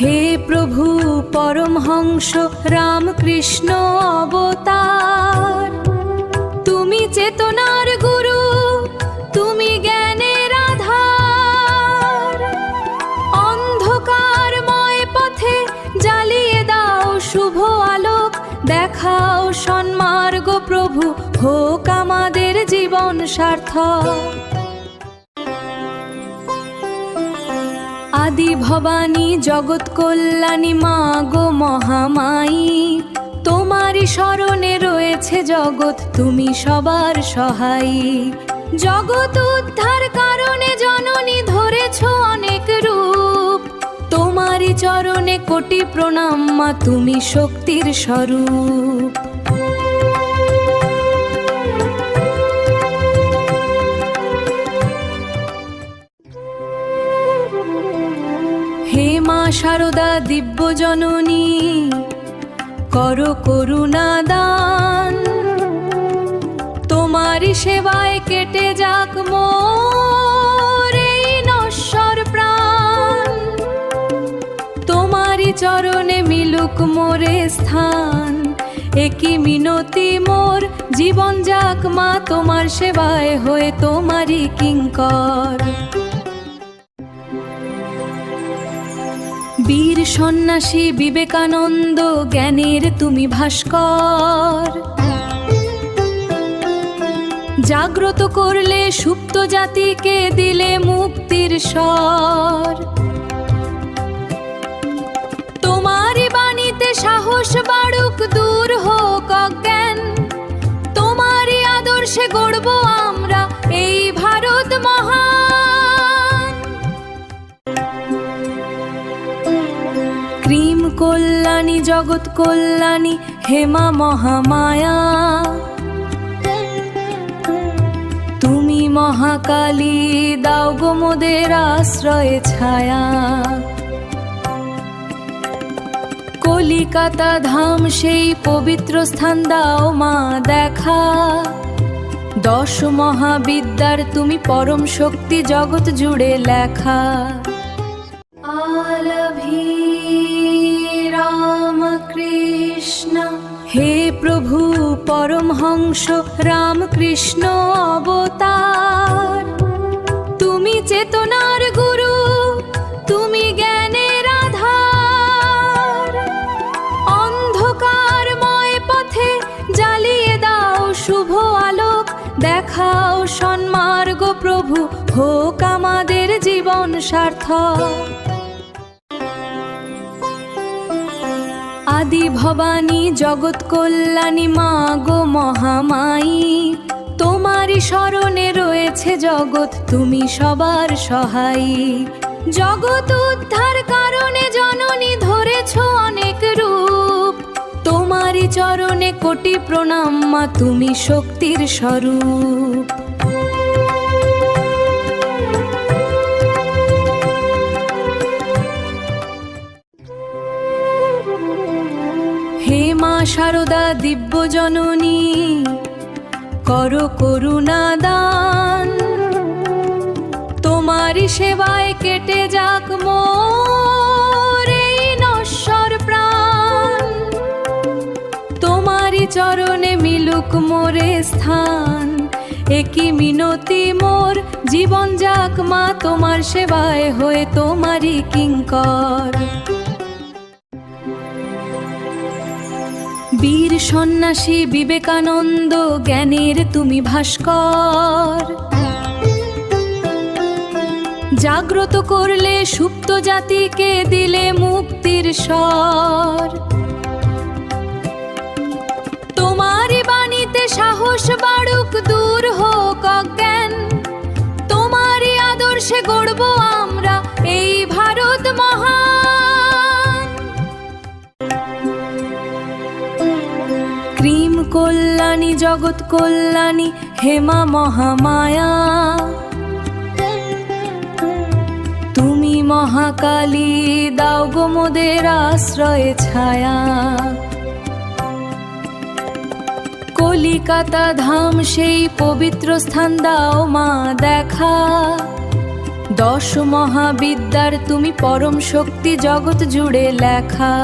হে প্রভু পরমহংস রামকৃষ্ণ অবতার, তুমি চেতনার গুরু, তুমি জ্ঞানের আধার। অন্ধকারময় পথে জ্বালিয়ে দাও শুভ আলোক, দেখাও সন্মার্গ প্রভু, হোক আমাদের জীবন সার্থক। আদি ভবানী জগৎ কল্যাণী মা গো মহামায়ী, তোমারই শরণে রয়েছে জগৎ, তুমি সবার সহায়ী। জগৎ উদ্ধার কারণে জননী ধরেছ অনেক রূপ, তোমারই চরণে কোটি প্রণাম মা, তুমি শক্তির স্বরূপ। হে মা শারদা দিব্য জননী, করো করুণা দান, তোমারই সেবায় কেটে যাক মোর এই নশ্বর প্রাণ। তোমারই চরণে মিলুক মোরে স্থান, একই মিনতি মোর, জীবন যাক মা তোমার সেবায় হয়ে তোমারই কিঙ্কর। বীর সন্ন্যাসী বিবেকানন্দ জ্ঞানের তুমি ভাস্কর, জাগ্রত করলে সুপ্ত জাতিকে, দিলে মুক্তির স্বর। তোমারই বাণীতে সাহস বাড়ুক, দূর হোক অজ্ঞান, তোমারই আদর্শে গড়ব আমরা এই ভারত মহান। ক্রিম কল্যাণী জগৎ কল্যাণী হেমা মহামায়া, তুমি মহাকালী দাও গো মোদের আশ্রয়ে ছায়া। কলিকাতা ধাম সেই পবিত্র স্থান দাও মা দেখা, 10 মহাবিদ্যার তুমি পরম শক্তি জগৎ জুড়ে লেখা। আলভি রামকৃষ্ণ, হে প্রভু পরমহংস রামকৃষ্ণ অবতার, তুমি চেতনার গুরু, তুমি জ্ঞানের আধার। অন্ধকারময় পথে জ্বালিয়ে দাও শুভ আলোক, দেখাও সন্মার্গ প্রভু, হোক আমাদের জীবন সার্থক। আদি ভবানী জগৎ কল্যাণী মা গো মহামায়ী, তোমারই শরণে রয়েছে জগৎ, তুমি সবার সহায়ী। জগৎ উদ্ধার কারণে জননী ধরেছ অনেক রূপ, তোমারই চরণে কোটি প্রণাম মা, তুমি শক্তির স্বরূপ। হে মা শারদা দিব্য জননী, করো করুণা দান, তোমারই সেবায় কেটে যাক মোর এই নশ্বর প্রাণ। তোমারই চরণে মিলুক মোরে স্থান, একই মিনতি মোর, জীবন যাক মা তোমার সেবায় হয়ে তোমারই কিঙ্কর। বীর সন্ন্যাসী বিবেকানন্দ জ্ঞানের তুমি ভাস্কর, জাগ্রত করলে সুপ্ত জাতিকে, দিলে মুক্তির স্বর। তোমারই বাণীতে সাহস বাড়ুক, দূর হোক অজ্ঞান, তোমারই আদর্শে গড়ব আমরা এই ভারত মহান। ক্রিম কল্যাণী জগৎ কল্যাণী হেমা মহামায়া, তুমি মহাকালী দাও গো মোদের আশ্রয়ে ছায়া। কলিকাতা ধাম সেই পবিত্র স্থান দাও মা দেখা, দশ মহাবিদ্যার তুমি পরম শক্তি, জগৎ জুড়ে লেখা।